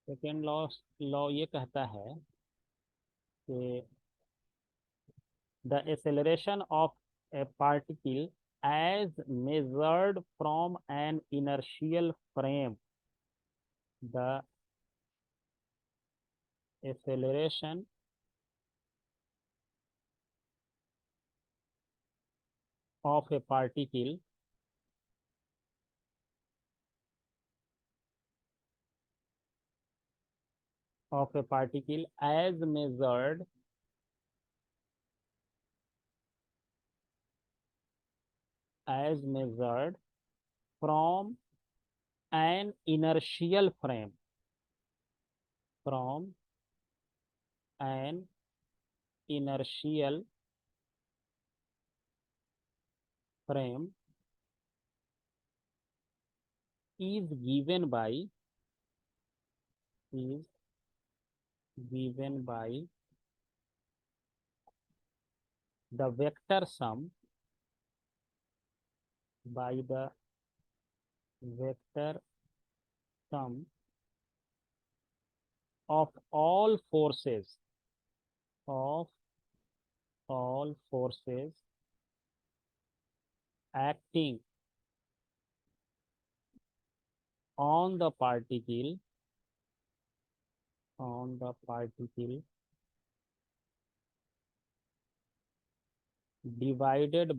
Second law law ये कहता है कि the acceleration of a particle as measured from an inertial frame, the acceleration of a particle as measured from an inertial frame, from an inertial frame is given by is given by the vector sum by the vector sum of all forces of all forces acting on the particle on the particle divided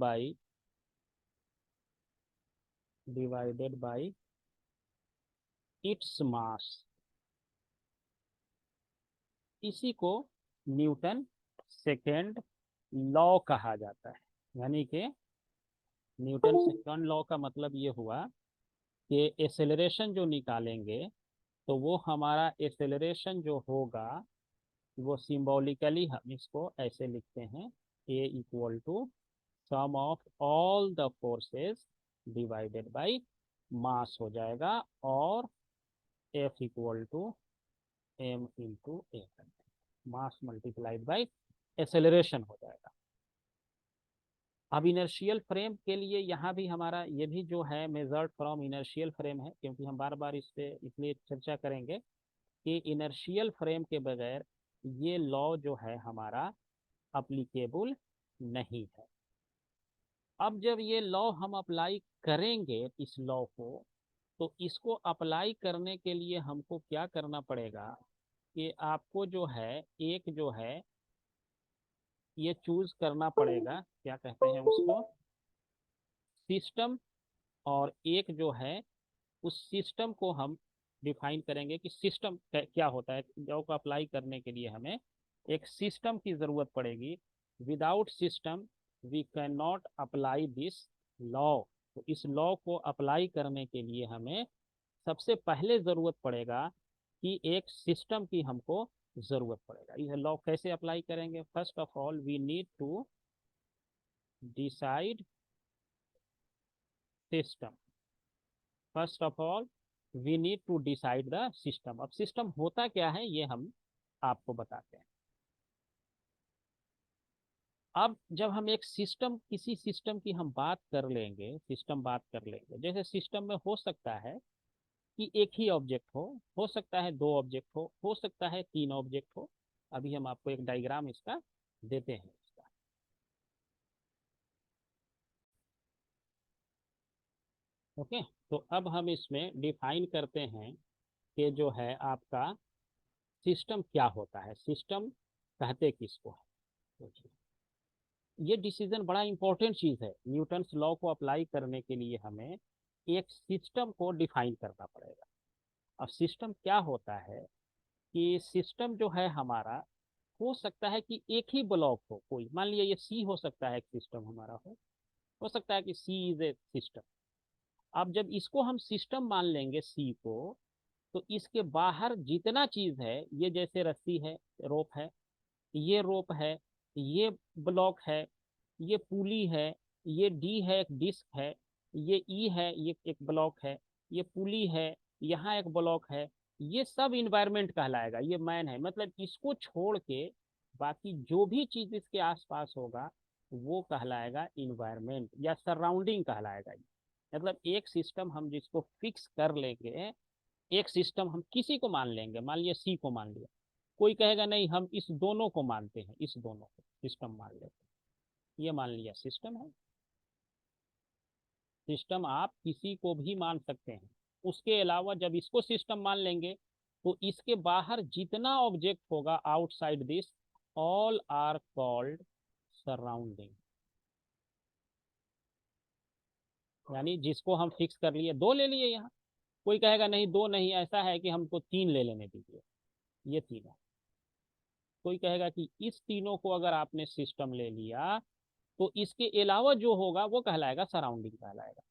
by its mass। इसी को Newton second law कहा जाता है। यानी कि Newton second law का मतलब ये हुआ कि एसेलरेशन जो निकालेंगे तो वो हमारा एसेलरेशन जो होगा वो सिंबॉलिकली हम इसको ऐसे लिखते हैं, A equal to sum of all the forces divided by mass हो जाएगा, और F equal to M into A, mass multiplied by acceleration हो जाएगा। अब इनर्शियल फ्रेम के लिए यहाँ भी हमारा ये भी जो है मेजर्ड फ्रॉम इनर्शियल फ्रेम है, क्योंकि हम बार बार इस पे इसलिए चर्चा करेंगे कि इनर्शियल फ्रेम के बगैर ये लॉ जो है हमारा अप्लीकेबल नहीं है। अब जब ये लॉ हम अप्लाई करेंगे इस लॉ को, तो इसको अप्लाई करने के लिए हमको क्या करना पड़ेगा कि आपको जो है एक जो है ये चूज करना पड़ेगा, क्या कहते हैं उसको, सिस्टम। और एक जो है उस सिस्टम को हम डिफाइन करेंगे कि सिस्टम क्या होता है। लॉ को अप्लाई करने के लिए हमें एक सिस्टम की जरूरत पड़ेगी। Without system we can not apply this law. तो इस लॉ को अप्लाई करने के लिए हमें सबसे पहले जरूरत पड़ेगा कि एक सिस्टम की हमको जरूरत पड़ेगा। इस लॉ कैसे अप्लाई करेंगे? First of all we need to decide system. First of all we need to decide the system. अब सिस्टम होता क्या है ये हम आपको बताते हैं। अब जब हम एक सिस्टम, किसी सिस्टम की हम बात कर लेंगे, सिस्टम बात कर लेंगे, जैसे सिस्टम में हो सकता है कि एक ही ऑब्जेक्ट हो सकता है दो ऑब्जेक्ट हो सकता है तीन ऑब्जेक्ट हो। अभी हम आपको एक डायग्राम इसका देते हैं इसका। ओके, तो अब हम इसमें डिफाइन करते हैं कि जो है आपका सिस्टम क्या होता है, सिस्टम कहते किसको है। ये डिसीजन बड़ा इंपॉर्टेंट चीज है। न्यूटन्स लॉ को अप्लाई करने के लिए हमें एक सिस्टम को डिफाइन करना पड़ेगा। अब सिस्टम क्या होता है कि सिस्टम जो है हमारा, हो सकता है कि एक ही ब्लॉक हो, कोई मान लिया ये सी हो सकता है, एक सिस्टम हमारा हो सकता है कि सी इज ए सिस्टम। अब जब इसको हम सिस्टम मान लेंगे सी को, तो इसके बाहर जितना चीज है, ये जैसे रस्सी है, रोप है, ये रोप है, ये ब्लॉक है, ये पुली है, ये डी है, एक डिस्क है, ये ई है, ये एक ब्लॉक है, ये पुली है, यहाँ एक ब्लॉक है, ये सब इन्वायरमेंट कहलाएगा। ये मैन है, मतलब इसको छोड़ के बाकी जो भी चीज इसके आसपास होगा वो कहलाएगा इन्वायरमेंट या सराउंडिंग कहलाएगा। मतलब एक सिस्टम हम जिसको फिक्स कर लेंगे एक सिस्टम हम किसी को मान लेंगे, मान लिया सी को मान लिया, कोई कहेगा नहीं हम इस दोनों को मानते हैं, इस दोनों को सिस्टम मान लेते हैं, ये मान लिया सिस्टम है। सिस्टम आप किसी को भी मान सकते हैं। उसके अलावा जब इसको सिस्टम मान लेंगे तो इसके बाहर जितना ऑब्जेक्ट होगा outside this, all are called surrounding. यानी जिसको हम फिक्स कर लिए, दो ले लिए यहाँ, कोई कहेगा नहीं दो नहीं, ऐसा है कि हमको तीन ले लेने दीजिए, ये तीन है। कोई कहेगा कि इस तीनों को अगर आपने सिस्टम ले लिया तो इसके अलावा जो होगा वो कहलाएगा सराउंडिंग कहलाएगा।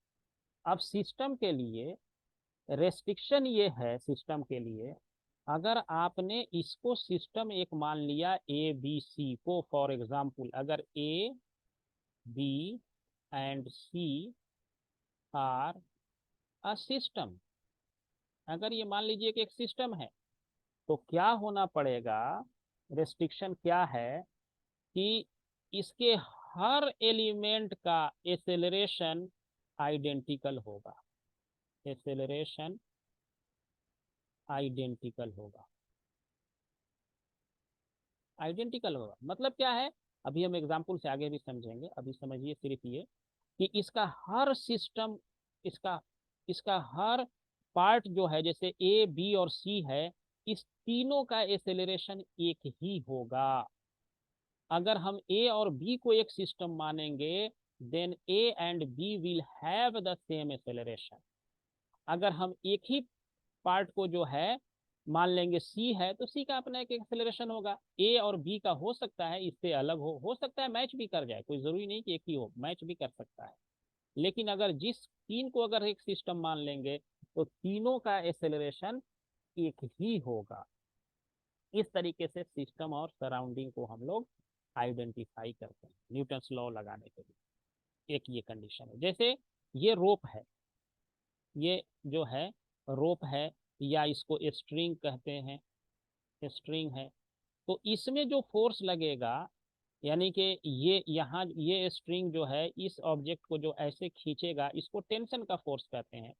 अब सिस्टम के लिए रेस्ट्रिक्शन ये है, सिस्टम के लिए अगर आपने इसको सिस्टम एक मान लिया ए बी सी को, फॉर एग्जाम्पल अगर A B and C are a system, अगर ये मान लीजिए कि एक सिस्टम है, तो क्या होना पड़ेगा, रेस्ट्रिक्शन क्या है कि इसके हर एलिमेंट का एक्सेलरेशन आइडेंटिकल होगा, एक्सेलरेशन आइडेंटिकल होगा, आइडेंटिकल होगा मतलब क्या है, अभी हम एग्जाम्पल से आगे भी समझेंगे, अभी समझिए सिर्फ ये कि इसका हर सिस्टम, इसका इसका हर पार्ट जो है, जैसे ए बी और सी है, इस तीनों का एक्सेलरेशन एक ही होगा। अगर हम ए और बी को एक सिस्टम मानेंगे then A and B will have the same acceleration. अगर हम एक ही पार्ट को जो है मान लेंगे सी है, तो सी का अपना एक एक्सेलरेशन होगा, ए और बी का हो सकता है इससे अलग हो सकता है मैच भी कर जाए, कोई जरूरी नहीं कि एक ही हो, मैच भी कर सकता है। लेकिन अगर जिस तीन को अगर एक सिस्टम मान लेंगे तो तीनों का एक्सेलरेशन एक ही होगा। इस तरीके से सिस्टम और सराउंडिंग को हम लोग आइडेंटिफाई करते हैं न्यूटन्स लॉ लगाने के लिए। एक ये कंडीशन है, जैसे ये रोप है, ये जो है रोप है या इसको स्ट्रिंग कहते हैं, स्ट्रिंग है, तो इसमें जो फोर्स लगेगा, यानी कि ये यहाँ ये स्ट्रिंग जो है इस ऑब्जेक्ट को जो ऐसे खींचेगा, इसको टेंशन का फोर्स कहते हैं।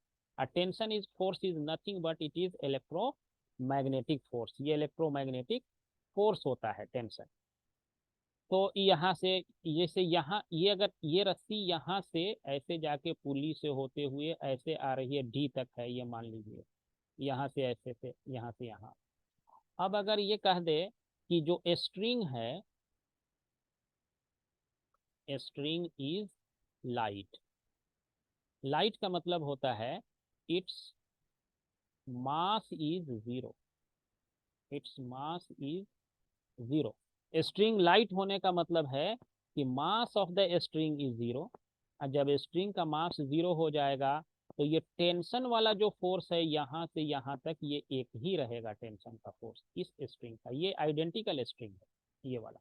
Tension is force is nothing but it is electromagnetic force, ये इलेक्ट्रोमैग्नेटिक फोर्स होता है टेंशन। तो यहाँ से, जैसे यहाँ ये अगर ये रस्सी यहाँ से ऐसे जाके पुली से होते हुए ऐसे आ रही है डी तक है, ये मान लीजिए यहाँ से ऐसे से यहाँ से यहाँ। अब अगर ये कह दे कि जो स्ट्रिंग है, स्ट्रिंग इज लाइट, लाइट का मतलब होता है its mass is zero, its mass is zero. String light होने का मतलब है कि mass of the string is zero. जब स्ट्रिंग का मास जीरो हो जाएगा तो ये टेंशन वाला जो फोर्स है यहाँ से यहाँ तक ये एक ही रहेगा, टेंशन का फोर्स इस स्ट्रिंग का, ये आइडेंटिकल स्ट्रिंग है ये वाला।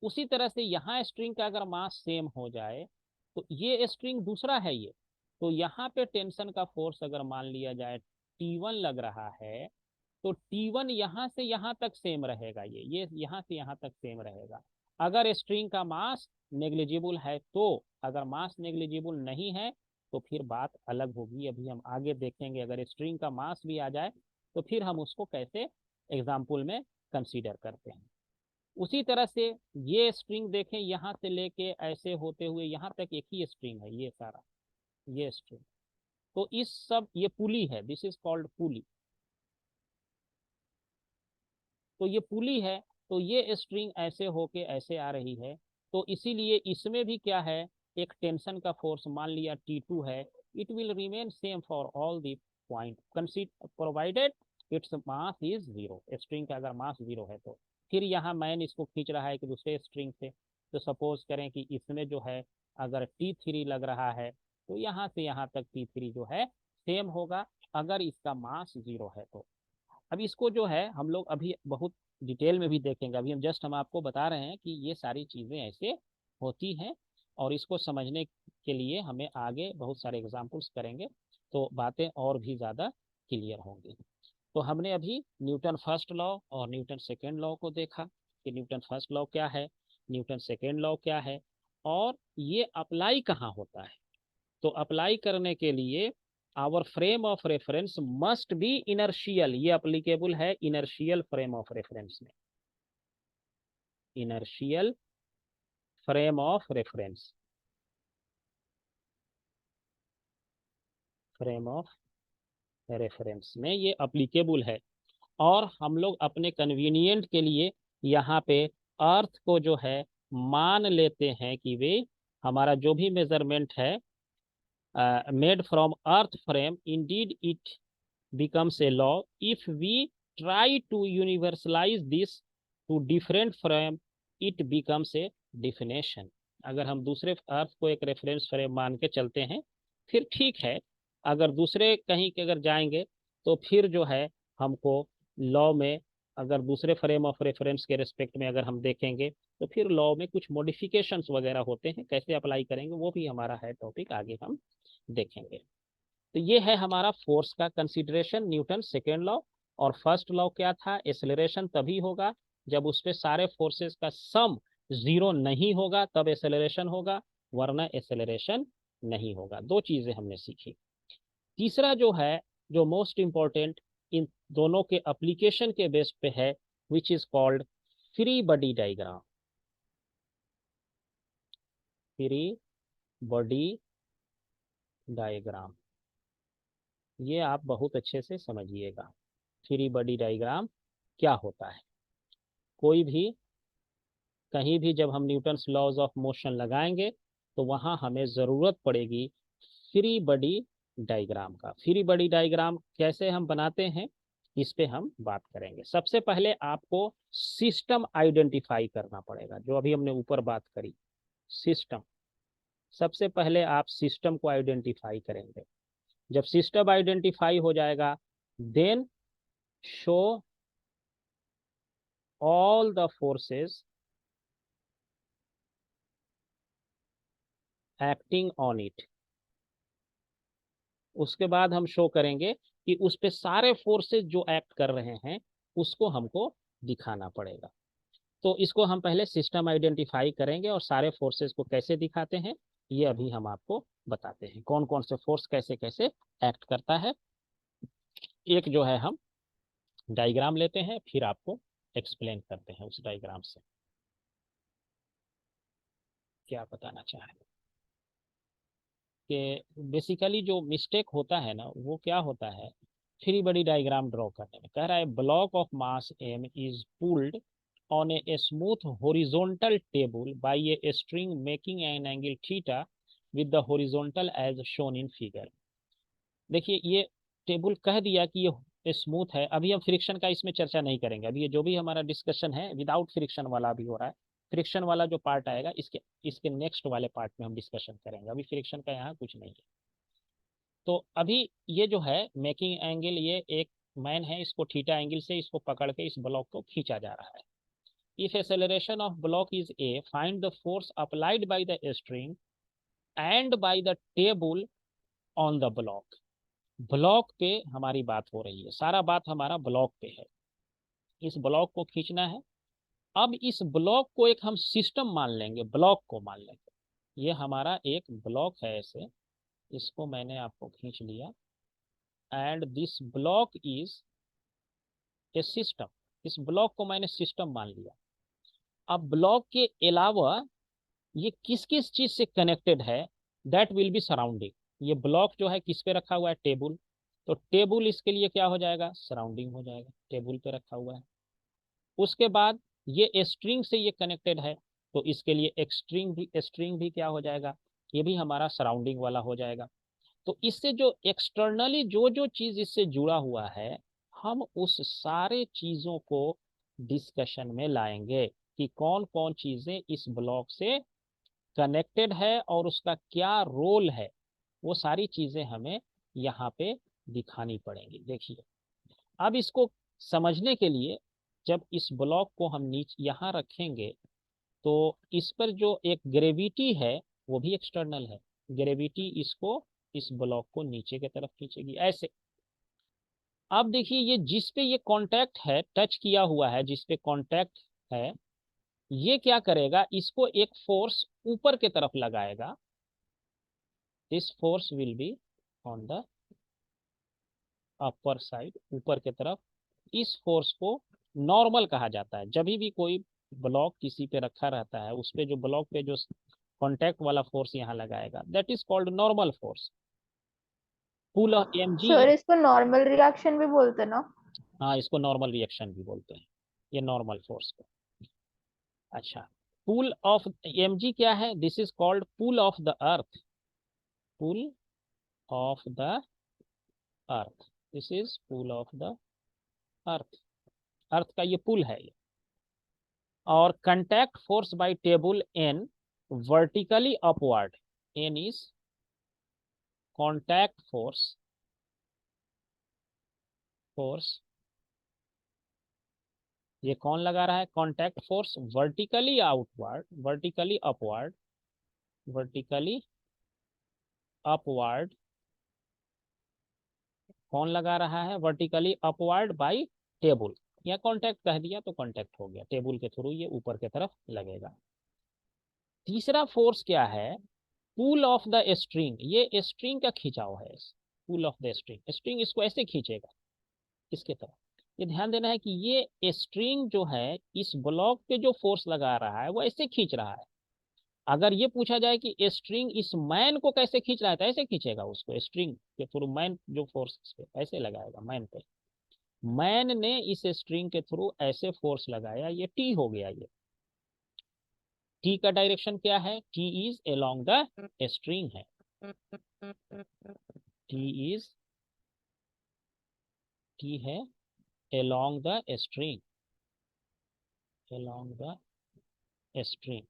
उसी तरह से यहाँ स्ट्रिंग का अगर मास सेम हो जाए तो ये स्ट्रिंग दूसरा है ये, तो यहाँ पे टेंशन का फोर्स अगर मान लिया जाए T1 लग रहा है, तो T1 यहाँ से यहाँ तक सेम रहेगा, ये यहाँ से यहाँ तक सेम रहेगा। अगर स्ट्रिंग का मास नेग्लिजिबल है तो, अगर मास नेग्लिजिबल नहीं है तो फिर बात अलग होगी, अभी हम आगे देखेंगे। अगर स्ट्रिंग का मास भी आ जाए तो फिर हम उसको कैसे एग्जाम्पल में कंसीडर करते हैं। उसी तरह से ये स्ट्रिंग देखें, यहाँ से लेके ऐसे होते हुए यहाँ तक एक ही स्ट्रिंग है ये सारा, ये स्ट्रिंग, तो इस सब ये पुली है, दिस इज कॉल्ड पुली। तो ये पुली है, तो ये स्ट्रिंग ऐसे होके ऐसे आ रही है, तो इसीलिए इसमें भी क्या है, एक टेंशन का फोर्स मान लिया T2 है, it will remain same for all the point consider provided its mass is zero. String का अगर मास जीरो है तो फिर यहाँ मैन इसको खींच रहा है एक दूसरे स्ट्रिंग से, तो सपोज करें कि इसमें जो है अगर T3 लग रहा है तो यहाँ से यहाँ तक T3 जो है सेम होगा अगर इसका मास जीरो है तो। अब इसको जो है हम लोग अभी बहुत डिटेल में भी देखेंगे, अभी हम आपको बता रहे हैं कि ये सारी चीज़ें ऐसे होती हैं, और इसको समझने के लिए हमें आगे बहुत सारे एग्जाम्पल्स करेंगे तो बातें और भी ज़्यादा क्लियर होंगी। तो हमने अभी न्यूटन फर्स्ट लॉ और न्यूटन सेकेंड लॉ को देखा कि न्यूटन फर्स्ट लॉ क्या है, न्यूटन सेकेंड लॉ क्या है, और ये अप्लाई कहाँ होता है। तो अप्लाई करने के लिए our frame of reference must be inertial, ये अप्लीकेबल है इनर्शियल फ्रेम ऑफ रेफरेंस में, inertial frame of reference, frame of reference में ये अप्लीकेबल है। और हम लोग अपने कन्वीनियंट के लिए यहाँ पे अर्थ को जो है मान लेते हैं कि वे हमारा जो भी मेजरमेंट है made from earth frame, indeed it becomes a law. If we try to universalize this to different frame, it becomes a definition. अगर हम दूसरे अर्थ को एक रेफरेंस फ्रेम मान के चलते हैं फिर ठीक है, अगर दूसरे कहीं के अगर जाएंगे तो फिर जो है हमको लॉ में, अगर दूसरे फ्रेम ऑफ रेफरेंस के रिस्पेक्ट में अगर हम देखेंगे तो फिर लॉ में कुछ मॉडिफिकेशंस वगैरह होते हैं, कैसे अप्लाई करेंगे वो भी हमारा है टॉपिक, आगे हम देखेंगे। तो ये है हमारा फोर्स का कंसीडरेशन, न्यूटन सेकेंड लॉ। और फर्स्ट लॉ क्या था, एक्सेलरेशन तभी होगा जब उस पे सारे फोर्सेस का सम जीरो नहीं होगा, तब एक्सेलरेशन होगा, वरना एक्सेलरेशन नहीं होगा। दो चीजें हमने सीखी। तीसरा जो है, जो मोस्ट इंपॉर्टेंट इन दोनों के एप्लीकेशन के बेस पे है, which is called free body diagram, free body diagram. ये आप बहुत अच्छे से समझिएगा, फ्री बॉडी डायग्राम क्या होता है। कोई भी कहीं भी जब हम न्यूटन्स लॉज ऑफ मोशन लगाएंगे तो वहां हमें जरूरत पड़ेगी फ्री बॉडी डायग्राम का। फ्री बॉडी डायग्राम कैसे हम बनाते हैं इस पे हम बात करेंगे। सबसे पहले आपको सिस्टम आइडेंटिफाई करना पड़ेगा, जो अभी हमने ऊपर बात करी सिस्टम। सबसे पहले आप सिस्टम को आइडेंटिफाई करेंगे। जब सिस्टम आइडेंटिफाई हो जाएगा, then show all the forces acting on it। उसके बाद हम शो करेंगे कि उस पे सारे फोर्सेस जो एक्ट कर रहे हैं उसको हमको दिखाना पड़ेगा। तो इसको हम पहले सिस्टम आइडेंटिफाई करेंगे और सारे फोर्सेस को कैसे दिखाते हैं ये अभी हम आपको बताते हैं, कौन कौन से फोर्स कैसे कैसे एक्ट करता है। एक जो है हम डायग्राम लेते हैं, फिर आपको एक्सप्लेन करते हैं उस डायग्राम से क्या बताना चाह रहे हैं। कि बेसिकली जो मिस्टेक होता है ना वो क्या होता है, थ्री बड़ी डायग्राम ड्रॉ करने में। कह रहा है block of mass M is pulled on a smooth horizontal table by a string making an angle theta with the horizontal as shown in figure. देखिए ये टेबल कह दिया कि ये स्मूथ है। अभी हम फ्रिक्शन का इसमें चर्चा नहीं करेंगे, अभी ये जो भी हमारा डिस्कशन है विदाउट फ्रिक्शन वाला भी हो रहा है। फ्रिक्शन वाला जो पार्ट आएगा इसके इसके नेक्स्ट वाले पार्ट में हम डिस्कशन करेंगे, अभी फ्रिक्शन का यहाँ कुछ नहीं है। तो अभी ये जो है मेकिंग एंगल, ये एक मैन है, इसको थीटा एंगल से इसको पकड़ के इस ब्लॉक को खींचा जा रहा है। If acceleration of block is a, find the force applied by the string and by the table on the block. Block पे हमारी बात हो रही है, सारा बात हमारा ब्लॉक पे है। इस ब्लॉक को खींचना है। अब इस ब्लॉक को एक हम सिस्टम मान लेंगे, ब्लॉक को मान लेंगे। ये हमारा एक ब्लॉक है ऐसे, इसको मैंने आपको खींच लिया and this block is A system. इस ब्लॉक को मैंने सिस्टम मान लिया। अब ब्लॉक के अलावा ये किस किस चीज से कनेक्टेड है, दैट विल बी सराउंडिंग। ये ब्लॉक जो है किस पे रखा हुआ है, टेबल। तो टेबल इसके लिए क्या हो जाएगा, सराउंडिंग हो जाएगा, टेबल पे रखा हुआ है। उसके बाद ये स्ट्रिंग से ये कनेक्टेड है, तो इसके लिए एक स्ट्रिंग भी क्या हो जाएगा, ये भी हमारा सराउंडिंग वाला हो जाएगा। तो इससे जो एक्सटर्नली जो जो चीज इससे जुड़ा हुआ है, हम उस सारे चीजों को डिस्कशन में लाएंगे कि कौन कौन चीजें इस ब्लॉक से कनेक्टेड है और उसका क्या रोल है। वो सारी चीजें हमें यहाँ पे दिखानी पड़ेंगी। देखिए अब इसको समझने के लिए, जब इस ब्लॉक को हम नीचे यहाँ रखेंगे तो इस पर जो एक ग्रेविटी है वो भी एक्सटर्नल है। ग्रेविटी इसको, इस ब्लॉक को नीचे की तरफ खींचेगी ऐसे। अब देखिए ये जिस पे ये कांटेक्ट है, टच किया हुआ है, जिस पे कांटेक्ट है, ये क्या करेगा, इसको एक फोर्स ऊपर की तरफ लगाएगा। This force will be on the upper side, ऊपर की तरफ, इस फोर्स को नॉर्मल कहा जाता है। जब भी कोई ब्लॉक किसी पे रखा रहता है, उस पे जो ब्लॉक पे जो कांटेक्ट वाला फोर्स यहाँ लगाएगा, that is called normal force. Pull of mg। Sir इसको नॉर्मल रिएक्शन भी बोलते ना? हाँ, इसको नॉर्मल रिएक्शन भी बोलते हैं, ये नॉर्मल फोर्स को। अच्छा, पुल ऑफ mg क्या है? This is called pull of the earth, pull of the earth, this is pull of the earth, earth का ये पुल है ये। और contact force by table N vertically upward, N is contact force, force ये कौन लगा रहा है? Contact force vertically outward, vertically upward, vertically upward, कौन लगा रहा है? वर्टिकली अपवर्ड बाय टेबल, या कॉन्टैक्ट कह दिया तो कॉन्टैक्ट हो गया, टेबल के थ्रू ये ऊपर की तरफ लगेगा। तीसरा फोर्स क्या है? पुल ऑफ द स्ट्रिंग, ये स्ट्रिंग का खिंचाव है, पुल ऑफ द स्ट्रिंग, स्ट्रिंग इसको ऐसे खींचेगा इसके तरफ। ये ध्यान देना है कि ये स्ट्रिंग जो है इस ब्लॉक पे जो फोर्स लगा रहा है वो ऐसे खींच रहा है। अगर ये पूछा जाए कि स्ट्रिंग इस मैन को कैसे खींच रहा है, तो ऐसे खींचेगा उसको, स्ट्रिंग के थ्रू मैन जो फोर्स पे ऐसे लगाएगा मैन पे। मैन ने इस स्ट्रिंग के थ्रू ऐसे फोर्स लगाया, ये टी हो गया। ये टी का डायरेक्शन क्या है? T is along the string है, टी इज, टी है along the string, along the string.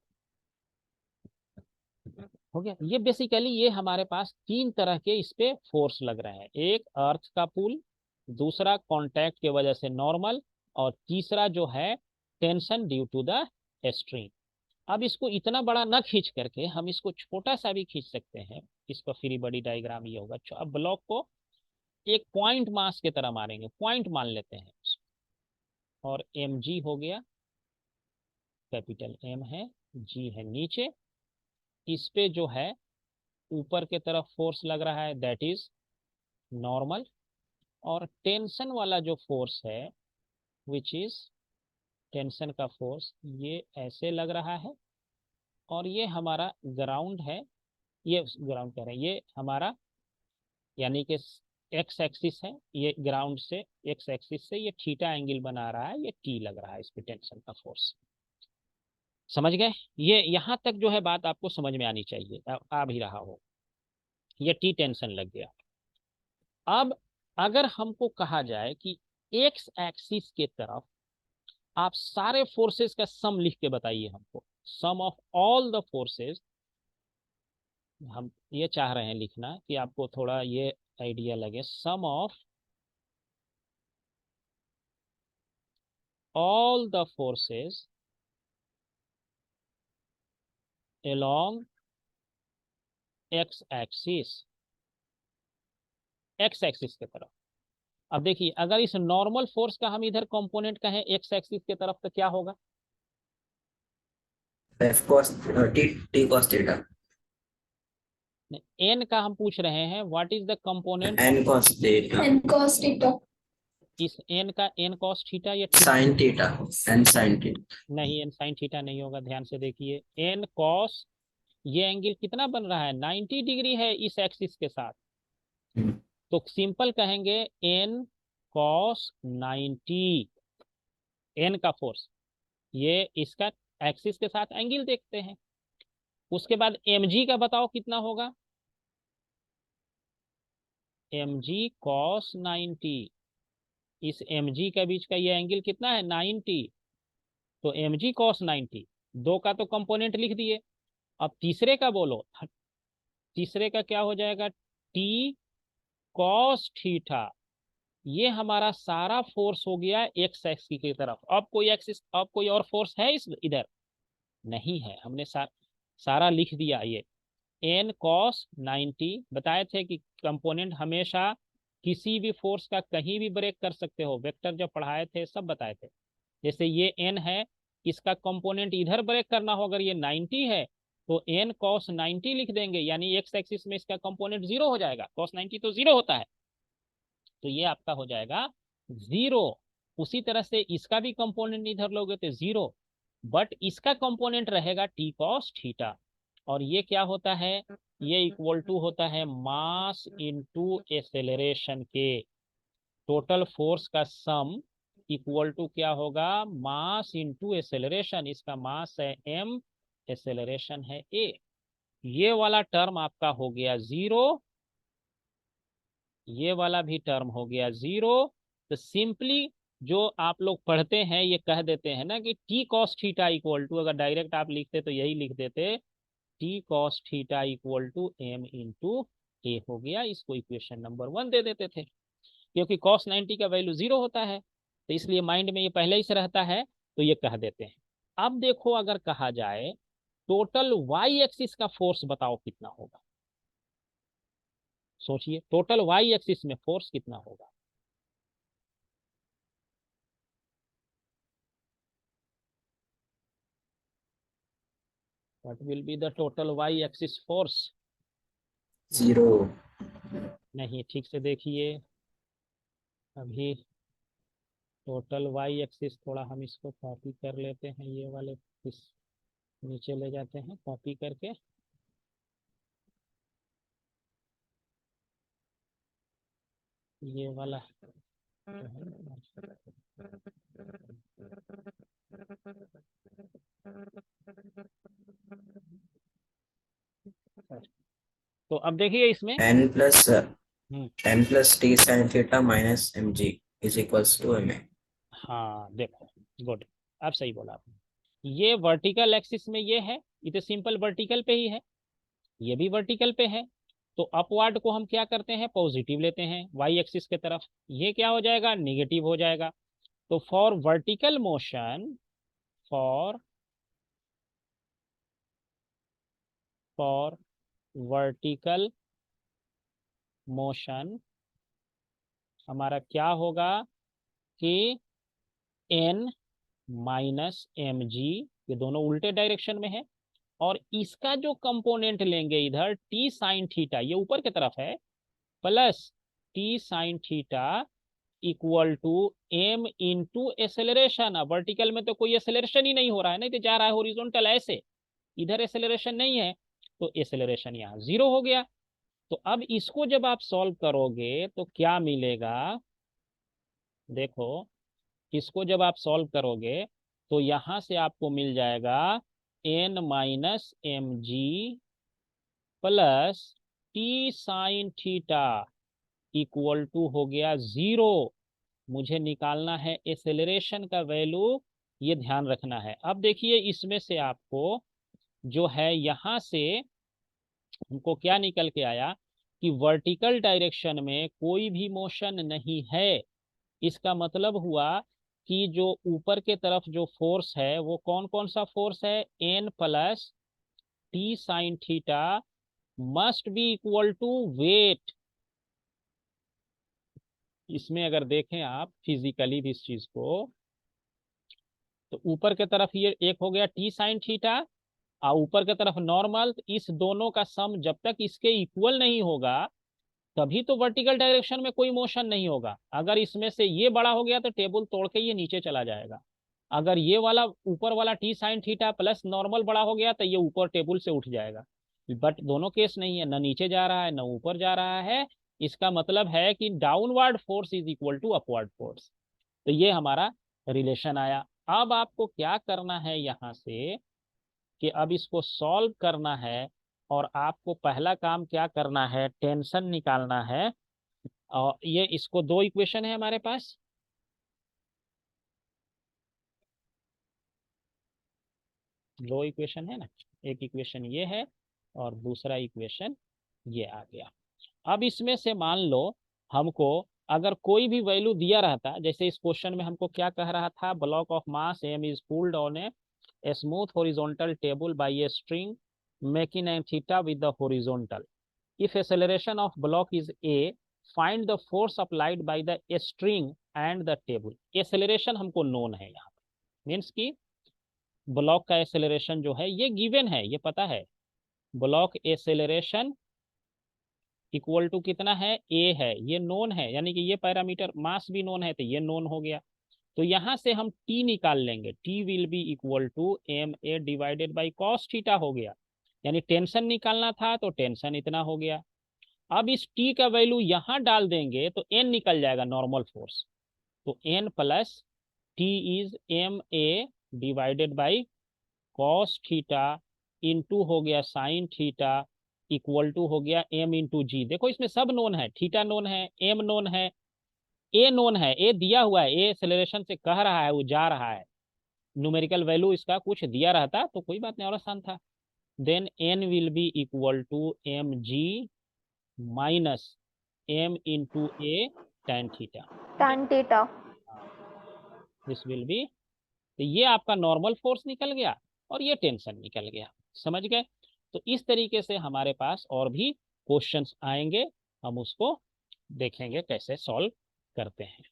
हो गया। ये बेसिकली ये हमारे पास तीन तरह के इस पे फोर्स लग रहे हैं, एक अर्थ का पुल, दूसरा कांटेक्ट की वजह से नॉर्मल, और तीसरा जो है tension due to the string. अब इसको इतना बड़ा ना खींच करके हम इसको छोटा सा भी खींच सकते हैं। इसका फ्री बॉडी डायग्राम ये होगा। अब ब्लॉक को एक पॉइंट मास की तरह मारेंगे, पॉइंट मान लेते हैं और एम जी हो गया, कैपिटल एम है, जी है नीचे, इस पे जो है ऊपर के तरफ फोर्स लग रहा है दैट इज नॉर्मल, और टेंशन वाला जो फोर्स है विच इज, टेंशन का फोर्स ये ऐसे लग रहा है, और ये हमारा ग्राउंड है, ये ग्राउंड कह रहे हैं, ये हमारा यानी कि एक्स एक्सिस है, ये ग्राउंड से एक्स एक्सिस से ये थीटा एंगल बना रहा है, ये टी लग रहा है इस पे टेंशन का फोर्स। समझ गए? ये यहाँ तक जो है बात आपको समझ में आनी चाहिए, आ भी रहा हो। ये टी टेंशन लग गया। अब अगर हमको कहा जाए कि एक्स एक्सिस के तरफ आप सारे फोर्सेस का सम लिख के बताइए हमको, सम ऑफ ऑल द फोर्सेस, हम ये चाह रहे हैं लिखना कि आपको थोड़ा ये आइडिया लगे, sum of all the forces along x axis, x axis के तरफ। अब देखिए, अगर इस नॉर्मल फोर्स का हम इधर कंपोनेंट कहें एक्स एक्सिस के तरफ, तो क्या होगा? F cos T T cos theta, N का हम पूछ रहे हैं what is the component of N cos theta, N cos theta. इस एन का, एन कॉस थीटा या theta? Sine theta, N sine theta. नहीं, एन साइन थीटा नहीं होगा, ध्यान से देखिए। एन कॉस, ये एंगल कितना बन रहा है? 90 डिग्री है इस एक्सिस के साथ, तो सिंपल कहेंगे एन कॉस 90, एन का फोर्स, ये इसका एक्सिस के साथ एंगल देखते हैं। उसके बाद mg का बताओ कितना होगा? mg cos 90, इस mg के बीच का ये एंगल कितना है? 90, तो mg cos 90, दो का तो कंपोनेंट लिख दिए। अब तीसरे का बोलो, तीसरे का क्या हो जाएगा? t cos थीटा, ये हमारा सारा फोर्स हो गया एक्स एक्सिस की तरफ। अब कोई एक्सिस, अब कोई और फोर्स है इस इधर? नहीं है, हमने सारा लिख दिया। ये एन कॉस 90 बताए थे कि कंपोनेंट हमेशा किसी भी फोर्स का कहीं भी ब्रेक कर सकते हो, वेक्टर जब पढ़ाए थे सब बताए थे। जैसे ये एन है, इसका कंपोनेंट इधर ब्रेक करना हो, अगर ये 90 है तो एन कॉस 90 लिख देंगे, यानी एक्स एक्सिस में इसका कंपोनेंट जीरो हो जाएगा, कॉस 90 तो जीरो होता है। तो ये आपका हो जाएगा 0। उसी तरह से इसका भी कंपोनेंट इधर लोगे तो 0, बट इसका कंपोनेंट रहेगा टी कॉस थीटा। और ये क्या होता है, ये इक्वल टू होता है मास इनटू एक्सेलरेशन के। टोटल फोर्स का सम इक्वल टू क्या होगा, मास इनटू एक्सेलरेशन। इसका मास है m, एक्सेलरेशन है a। ये वाला टर्म आपका हो गया 0, ये वाला भी टर्म हो गया 0। तो सिंपली जो आप लोग पढ़ते हैं ये कह देते हैं ना कि T cos theta equal to, अगर डायरेक्ट आप लिखते तो यही लिख देते, T cos theta equal to m into A हो गया। इसको इक्वेशन नंबर 1 दे देते थे, क्योंकि cos 90 का वैल्यू 0 होता है, तो इसलिए माइंड में ये पहले ही से रहता है, तो ये कह देते हैं। अब देखो अगर कहा जाए टोटल y एक्सिस का फोर्स बताओ कितना होगा, सोचिए टोटल y एक्सिस में फोर्स कितना होगा। What will be the total y axis force? 0। नहीं, ठीक से देखिए अभी। टोटल y एक्सिस, थोड़ा हम इसको कॉपी कर लेते हैं, ये वाले इस नीचे ले जाते हैं कॉपी करके। ये वाला तो अब देखिए इसमें n plus hmm, t sin theta minus mg is equals to ma। हाँ देखो, गुड, अब सही बोला आपने। ये वर्टिकल एक्सिस में ये है, ये तो सिंपल वर्टिकल पे ही है, ये भी वर्टिकल पे है। तो अपवर्ड को हम क्या करते हैं, पॉजिटिव लेते हैं वाई एक्सिस के तरफ, ये क्या हो जाएगा, निगेटिव हो जाएगा। तो for vertical motion, for for vertical motion हमारा क्या होगा कि एन माइनस एम जी, ये दोनों उल्टे डायरेक्शन में है। और इसका जो कंपोनेंट लेंगे इधर टी साइन थीटा, ये ऊपर की तरफ है, plus T sine theta equal to M into acceleration. अब वर्टिकल में तो कोई एक्सेलरेशन ही नहीं हो रहा है, नहीं तो जा रहा है हॉरिजॉन्टल ऐसे, इधर एक्सेलरेशन नहीं है, तो एक्सेलरेशन यहाँ 0 हो गया। तो अब इसको जब आप सॉल्व करोगे तो क्या मिलेगा, देखो इसको जब आप सॉल्व करोगे तो यहां से आपको मिल जाएगा N minus M G plus T sine theta equal to हो गया 0। मुझे निकालना है एक्सेलरेशन का वैल्यू, ये ध्यान रखना है। अब देखिए इसमें से आपको जो है यहां से हमको क्या निकल के आया कि वर्टिकल डायरेक्शन में कोई भी मोशन नहीं है। इसका मतलब हुआ कि जो ऊपर के तरफ जो फोर्स है वो कौन कौन सा फोर्स है, N plus T sine theta must be equal to weight. इसमें अगर देखें आप फिजिकली भी इस चीज को, तो ऊपर के तरफ ये एक हो गया टी साइन थीटा और ऊपर के तरफ नॉर्मल, तो इस दोनों का सम जब तक इसके इक्वल नहीं होगा तभी तो वर्टिकल डायरेक्शन में कोई मोशन नहीं होगा। अगर इसमें से ये बड़ा हो गया तो टेबल तोड़ के ये नीचे चला जाएगा। अगर ये वाला ऊपर वाला T sine theta plus normal बड़ा हो गया तो ये ऊपर टेबल से उठ जाएगा। बट दोनों केस नहीं है, ना नीचे जा रहा है ना ऊपर जा रहा है। इसका मतलब है कि downward force is equal to upward force. तो ये हमारा रिलेशन आया। अब आपको क्या करना है यहाँ से कि अब इसको सॉल्व करना है, और आपको पहला काम क्या करना है, टेंशन निकालना है। और ये इसको दो इक्वेशन है हमारे पास, दो इक्वेशन है ना, एक इक्वेशन ये है और दूसरा इक्वेशन ये आ गया। अब इसमें से मान लो हमको अगर कोई भी वैल्यू दिया रहता, जैसे इस क्वेश्चन में हमको क्या कह रहा था, block of mass M is pulled on a smooth horizontal table by a string making an theta with the horizontal. If acceleration of block is a, find the force applied by the string and the table. Acceleration हमको known है यहाँ पे, means की block का acceleration जो है ये given है, ये पता है। ब्लॉक एक्सेलरेशन इक्वल टू कितना है, ए है, ये नोन है, यानी कि ये पैरामीटर मास भी नोन है, तो ये नोन हो गया। तो यहां से हम टी निकाल लेंगे, T will be equal to M A divided by cos theta हो गया, यानी टेंशन निकालना था तो टेंशन इतना हो गया। अब इस टी का वैल्यू यहां डाल देंगे तो एन निकल जाएगा, नॉर्मल फोर्स। तो N plus T is M A divided by cos theta into हो गया साइन थीटा इक्वल टू हो गया एम इंटू जी। देखो इसमें सब नोन है, थीटा नोन है, एम नोन है, ए नोन है, ए दिया हुआ है, ए एक्सेलरेशन से कह रहा है, वो जा रहा है। न्यूमेरिकल वैल्यू इसका कुछ दिया रहता तो कोई बात नहीं, और आसान था। Then N will be equal to M G minus M into A tan theta. tan theta। This will be, तो ये आपका नॉर्मल फोर्स निकल गया और ये टेंशन निकल गया। समझ गए? तो इस तरीके से हमारे पास और भी क्वेश्चंस आएंगे, हम उसको देखेंगे कैसे सॉल्व करते हैं।